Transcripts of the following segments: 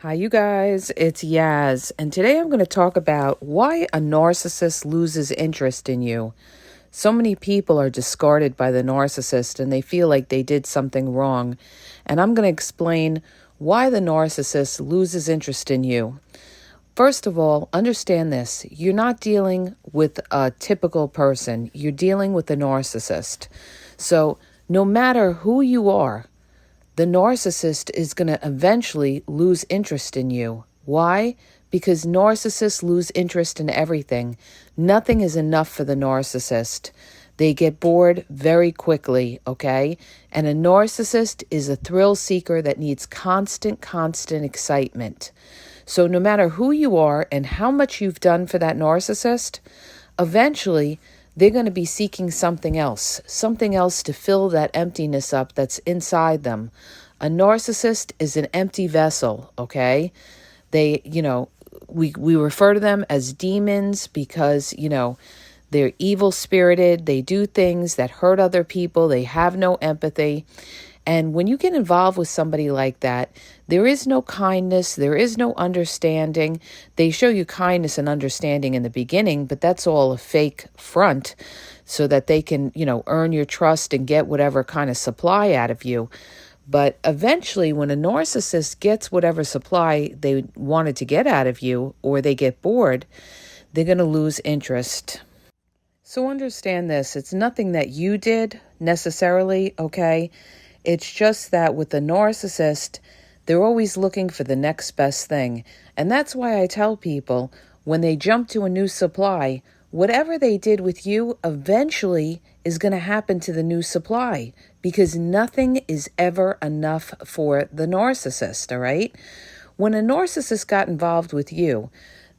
Hi, you guys. It's Yaz, and today I'm going to talk about why a narcissist loses interest in you. So many people are discarded by the narcissist and they feel like they did something wrong. And I'm going to explain why the narcissist loses interest in you. First of all, understand this. You're not dealing with a typical person. You're dealing with a narcissist. So no matter who you are, the narcissist is going to eventually lose interest in you. Why? Because narcissists lose interest in everything. Nothing is enough for the narcissist. They get bored very quickly, okay? And a narcissist is a thrill seeker that needs constant excitement. So no matter who you are and how much you've done for that narcissist, eventually they're going to be seeking something else to fill that emptiness up that's inside them. A narcissist is an empty vessel, okay? They, we refer to them as demons because, they're evil spirited. They do things that hurt other people. They have no empathy. And when you get involved with somebody like that, there is no kindness, there is no understanding. They show you kindness and understanding in the beginning, but that's all a fake front so that they can, earn your trust and get whatever kind of supply out of you. But eventually, when a narcissist gets whatever supply they wanted to get out of you, or they get bored, they're going to lose interest. So understand this, it's nothing that you did necessarily, okay? It's just that with the narcissist, they're always looking for the next best thing. And that's why I tell people, when they jump to a new supply, whatever they did with you eventually is going to happen to the new supply, because nothing is ever enough for the narcissist, all right? When a narcissist got involved with you,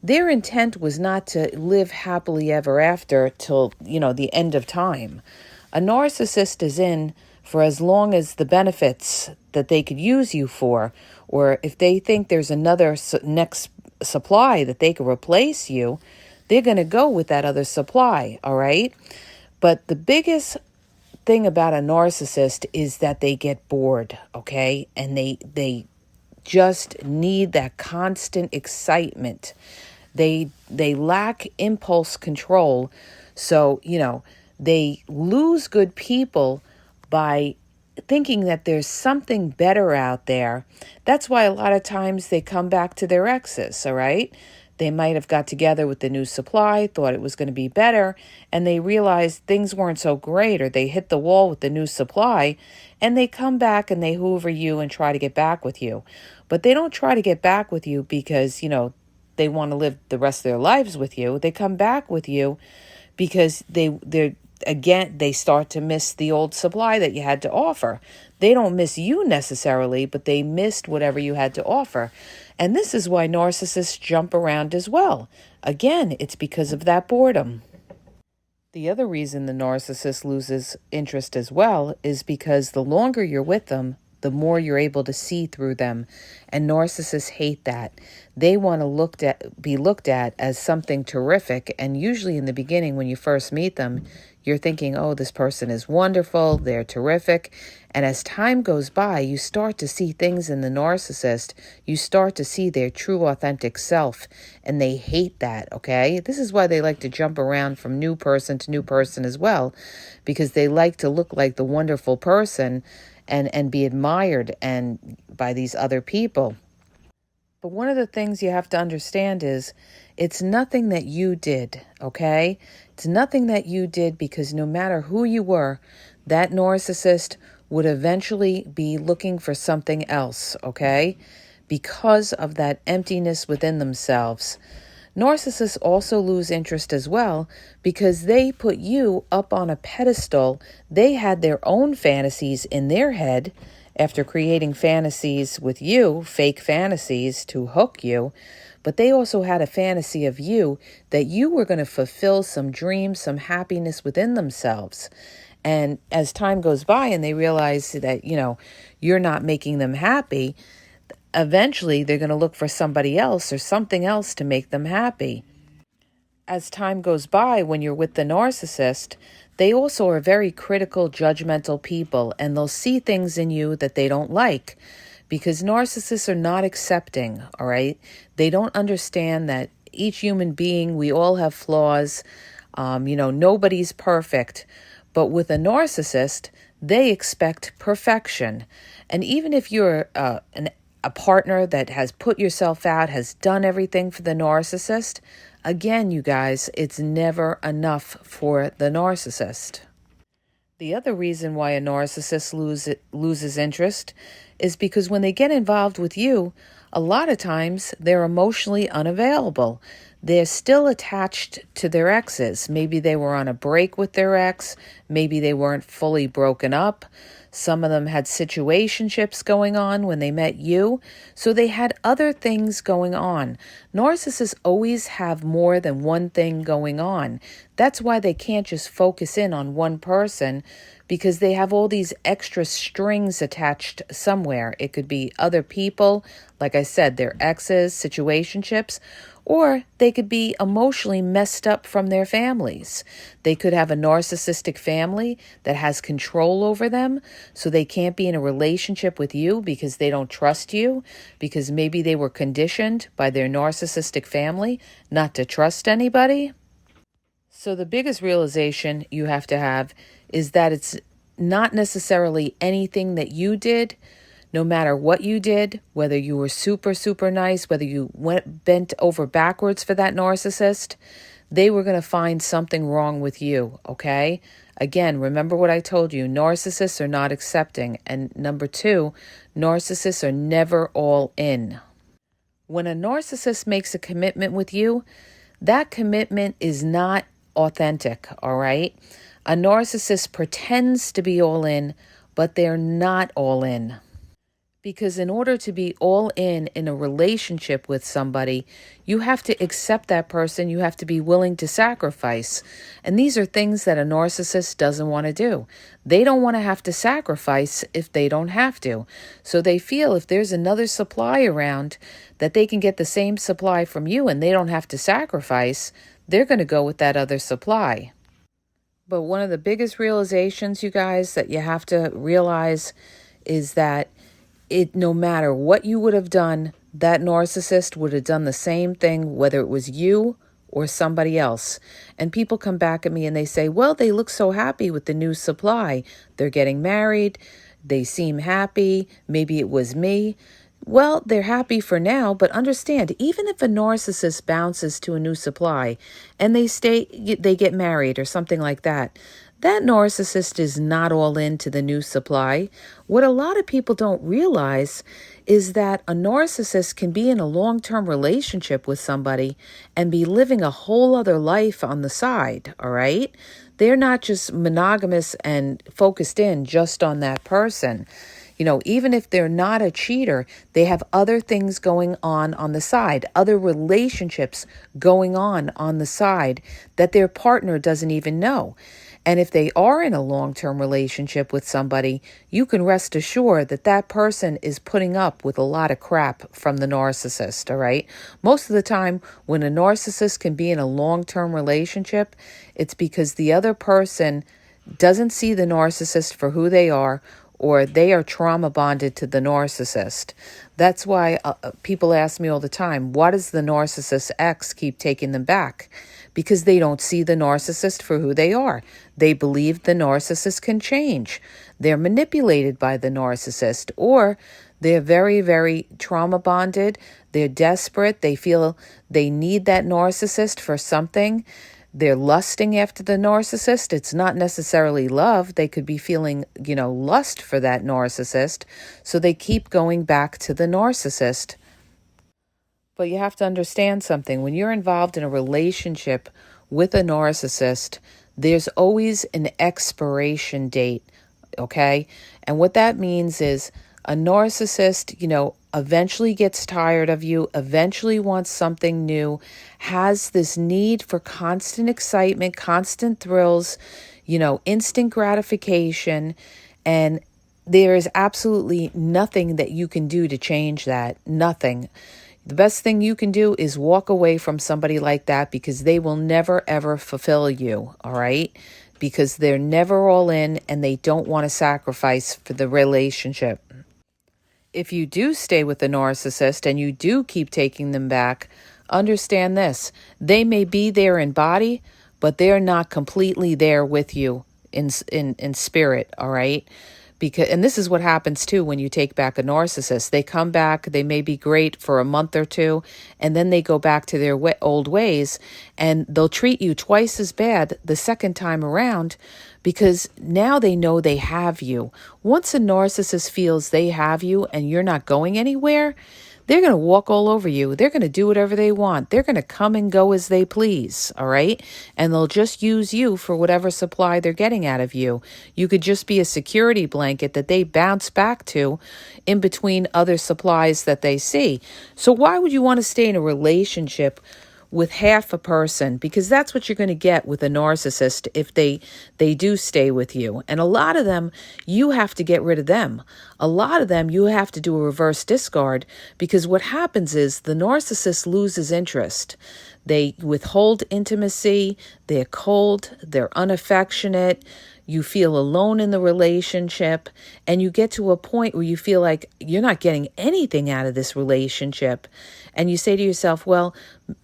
their intent was not to live happily ever after till, the end of time. A narcissist is in for as long as the benefits that they could use you for, or if they think there's another next supply that they could replace you, they're going to go with that other supply, all right? But the biggest thing about a narcissist is that they get bored, okay? And they just need that constant excitement. They lack impulse control. So, they lose good people by thinking that there's something better out there. That's why a lot of times they come back to their exes, all right? They might have got together with the new supply, thought it was going to be better, and they realized things weren't so great, or they hit the wall with the new supply, and they come back and they hoover you and try to get back with you. But they don't try to get back with you because, they want to live the rest of their lives with you. They come back with you because they start to miss the old supply that you had to offer. They don't miss you necessarily, but they missed whatever you had to offer. And this is why narcissists jump around as well. Again, it's because of that boredom. The other reason the narcissist loses interest as well is because the longer you're with them, the more you're able to see through them. And narcissists hate that. They want to be looked at as something terrific. And usually in the beginning, when you first meet them, you're thinking, oh, this person is wonderful, they're terrific. And as time goes by, you start to see things in the narcissist. You start to see their true, authentic self. And they hate that, okay? This is why they like to jump around from new person to new person as well, because they like to look like the wonderful person and be admired and by these other people. But one of the things you have to understand is it's nothing that you did, okay? It's nothing that you did, because no matter who you were, that narcissist would eventually be looking for something else, okay? Because of that emptiness within themselves. Narcissists also lose interest as well because they put you up on a pedestal. They had their own fantasies in their head after creating fantasies with you, fake fantasies to hook you. But they also had a fantasy of you that you were going to fulfill some dreams, some happiness within themselves. And as time goes by and they realize that, you're not making them happy, eventually they're going to look for somebody else or something else to make them happy. As time goes by, when you're with the narcissist, they also are very critical, judgmental people, and they'll see things in you that they don't like because narcissists are not accepting, all right? They don't understand that each human being, we all have flaws. Nobody's perfect. But with a narcissist, they expect perfection. And even if you're a partner that has put yourself out, has done everything for the narcissist, again, you guys, it's never enough for the narcissist. The other reason why a narcissist loses interest is because when they get involved with you, a lot of times they're emotionally unavailable. They're still attached to their exes. Maybe they were on a break with their ex. Maybe they weren't fully broken up. Some of them had situationships going on when they met you. So they had other things going on. Narcissists always have more than one thing going on. That's why they can't just focus in on one person, because they have all these extra strings attached somewhere. It could be other people, like I said, their exes, situationships, or they could be emotionally messed up from their families. They could have a narcissistic family that has control over them, so they can't be in a relationship with you because they don't trust you, because maybe they were conditioned by their narcissistic family not to trust anybody. So the biggest realization you have to have is that it's not necessarily anything that you did. No matter what you did, whether you were super, super nice, whether you bent over backwards for that narcissist, they were going to find something wrong with you, okay? Again, remember what I told you. Narcissists are not accepting. And number two, narcissists are never all in. When a narcissist makes a commitment with you, that commitment is not authentic, all right? A narcissist pretends to be all in, but they're not all in. Because in order to be all in a relationship with somebody, you have to accept that person. You have to be willing to sacrifice. And these are things that a narcissist doesn't want to do. They don't want to have to sacrifice if they don't have to. So they feel if there's another supply around that they can get the same supply from you and they don't have to sacrifice, they're going to go with that other supply. But one of the biggest realizations, you guys, that you have to realize is that no matter what you would have done, that narcissist would have done the same thing, whether it was you or somebody else. And people come back at me and they say, well, they look so happy with the new supply. They're getting married. They seem happy. Maybe it was me. Well, they're happy for now, but understand, even if a narcissist bounces to a new supply and they get married or something like that, that narcissist is not all into the new supply. What a lot of people don't realize is that a narcissist can be in a long-term relationship with somebody and be living a whole other life on the side, all right? They're not just monogamous and focused in just on that person. Even if they're not a cheater, they have other things going on the side, other relationships going on the side that their partner doesn't even know. And if they are in a long-term relationship with somebody, you can rest assured that that person is putting up with a lot of crap from the narcissist, all right? Most of the time, when a narcissist can be in a long-term relationship, it's because the other person doesn't see the narcissist for who they are, or they are trauma bonded to the narcissist. That's why people ask me all the time, why does the narcissist ex keep taking them back? Because they don't see the narcissist for who they are. They believe the narcissist can change. They're manipulated by the narcissist, or they're very, very trauma bonded. They're desperate. They feel they need that narcissist for something. They're lusting after the narcissist. It's not necessarily love. They could be feeling, lust for that narcissist. So they keep going back to the narcissist. But you have to understand something. When you're involved in a relationship with a narcissist, there's always an expiration date, okay? And what that means is a narcissist, eventually gets tired of you, eventually wants something new, has this need for constant excitement, constant thrills, instant gratification, and there is absolutely nothing that you can do to change that. Nothing. The best thing you can do is walk away from somebody like that, because they will never, ever fulfill you, all right? Because they're never all in and they don't want to sacrifice for the relationship. if you do stay with the narcissist and you do keep taking them back, understand this. They may be there in body, but they're not completely there with you in spirit, all right? Because, and this is what happens too when you take back a narcissist. They come back, they may be great for a month or two, and then they go back to their old ways, and they'll treat you twice as bad the second time around because now they know they have you. Once a narcissist feels they have you and you're not going anywhere, they're going to walk all over you. They're going to do whatever they want. They're going to come and go as they please, all right? And they'll just use you for whatever supply they're getting out of you. You could just be a security blanket that they bounce back to in between other supplies that they see. So why would you want to stay in a relationship with half a person? Because that's what you're going to get with a narcissist if they do stay with you. And a lot of them, you have to get rid of them. A lot of them, you have to do a reverse discard, because what happens is the narcissist loses interest. They withhold intimacy, they're cold, they're unaffectionate, you feel alone in the relationship, and you get to a point where you feel like you're not getting anything out of this relationship. And you say to yourself, well,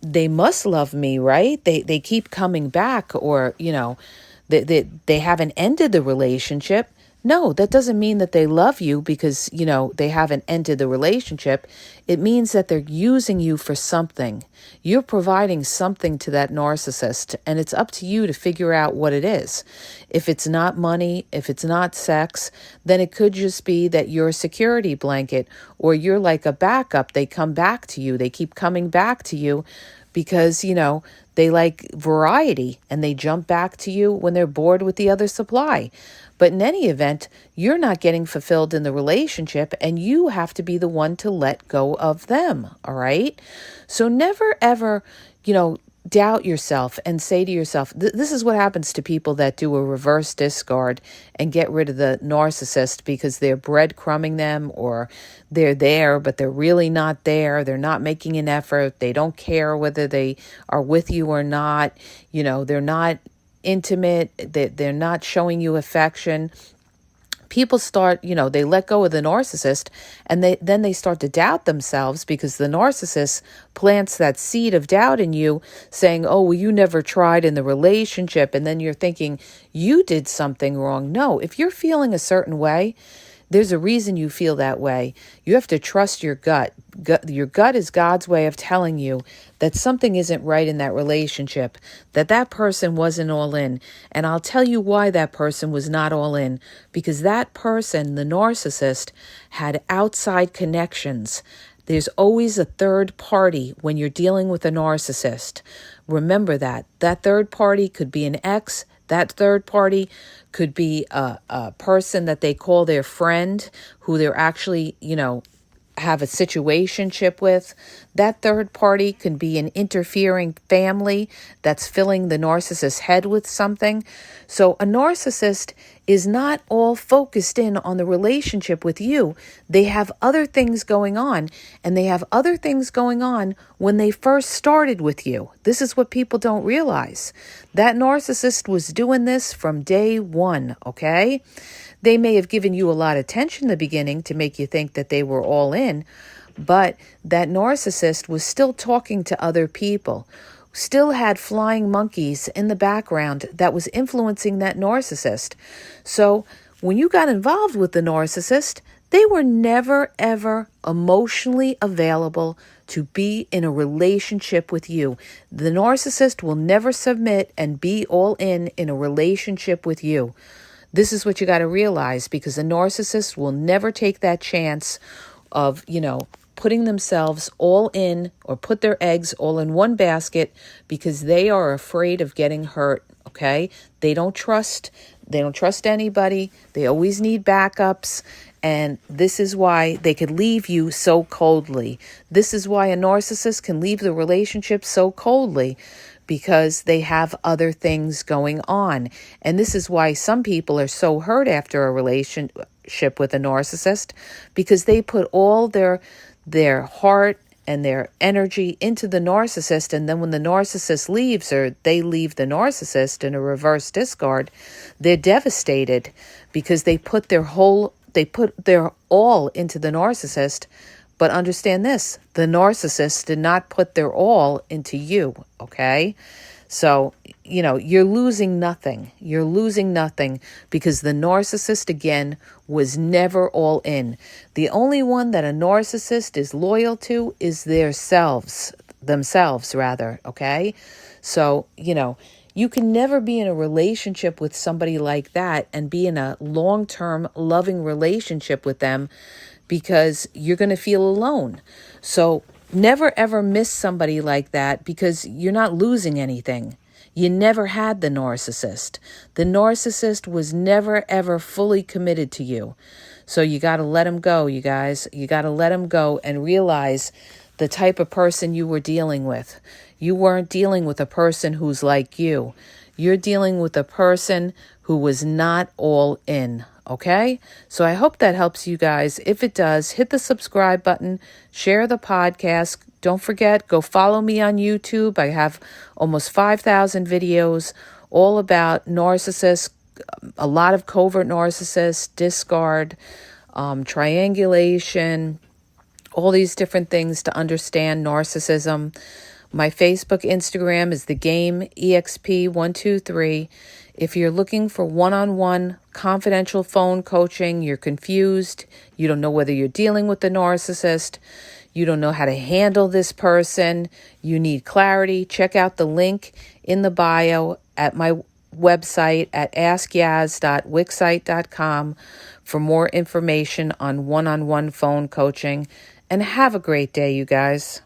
they must love me, right? They keep coming back, or, they haven't ended the relationship. No, that doesn't mean that they love you because, they haven't ended the relationship. It means that they're using you for something. You're providing something to that narcissist, and it's up to you to figure out what it is. If it's not money, if it's not sex, then it could just be that you're a security blanket, or you're like a backup. They come back to you. They keep coming back to you because, they like variety, and they jump back to you when they're bored with the other supply. But in any event, you're not getting fulfilled in the relationship, and you have to be the one to let go of them, all right? So never, ever, doubt yourself and say to yourself, this is what happens to people that do a reverse discard and get rid of the narcissist because they're breadcrumbing them, or they're there, but they're really not there. They're not making an effort. They don't care whether they are with you or not. They're not intimate. They're not showing you affection. People start, they let go of the narcissist, and then they start to doubt themselves because the narcissist plants that seed of doubt in you, saying, oh, well, you never tried in the relationship. And then you're thinking you did something wrong. No, if you're feeling a certain way, there's a reason you feel that way. You have to trust your gut. Your gut is God's way of telling you that something isn't right in that relationship, that person wasn't all in. And I'll tell you why that person was not all in. Because that person, the narcissist, had outside connections. There's always a third party when you're dealing with a narcissist. Remember that. That third party could be an ex. That third party could be a person that they call their friend, who they're actually, have a situationship with. That third party can be an interfering family that's filling the narcissist's head with something. So a narcissist is not all focused in on the relationship with you. They have other things going on, and they have other things going on when they first started with you. This is what people don't realize. That narcissist was doing this from day one, okay? They may have given you a lot of attention in the beginning to make you think that they were all in, but that narcissist was still talking to other people, still had flying monkeys in the background that was influencing that narcissist. So when you got involved with the narcissist, they were never, ever emotionally available to be in a relationship with you. The narcissist will never submit and be all in a relationship with you. This is what you got to realize, because a narcissist will never take that chance of, putting themselves all in, or put their eggs all in one basket, because they are afraid of getting hurt, okay? They don't trust anybody. They always need backups. And this is why they could leave you so coldly. This is why a narcissist can leave the relationship so coldly, because they have other things going on. And this is why some people are so hurt after a relationship with a narcissist, because they put all their heart and their energy into the narcissist. And then when the narcissist leaves, or they leave the narcissist in a reverse discard, they're devastated because they put their whole They put their all into the narcissist, but understand this, the narcissist did not put their all into you, okay? So, you're losing nothing. You're losing nothing because the narcissist, again, was never all in. The only one that a narcissist is loyal to is themselves, okay? So, you can never be in a relationship with somebody like that and be in a long-term loving relationship with them because you're going to feel alone. So never ever miss somebody like that because you're not losing anything. You never had the narcissist. The narcissist was never ever fully committed to you. So you got to let him go, you guys. You got to let him go and realize the type of person you were dealing with. You weren't dealing with a person who's like you. You're dealing with a person who was not all in, okay? So I hope that helps you guys. If it does, hit the subscribe button, share the podcast. Don't forget, go follow me on YouTube. I have almost 5,000 videos all about narcissists, a lot of covert narcissists, discard, triangulation, all these different things to understand narcissism. My Facebook, Instagram is the game EXP123. If you're looking for one-on-one confidential phone coaching, you're confused, you don't know whether you're dealing with the narcissist, you don't know how to handle this person, you need clarity, check out the link in the bio at my website at askyaz.wixsite.com for more information on one-on-one phone coaching. And have a great day, you guys.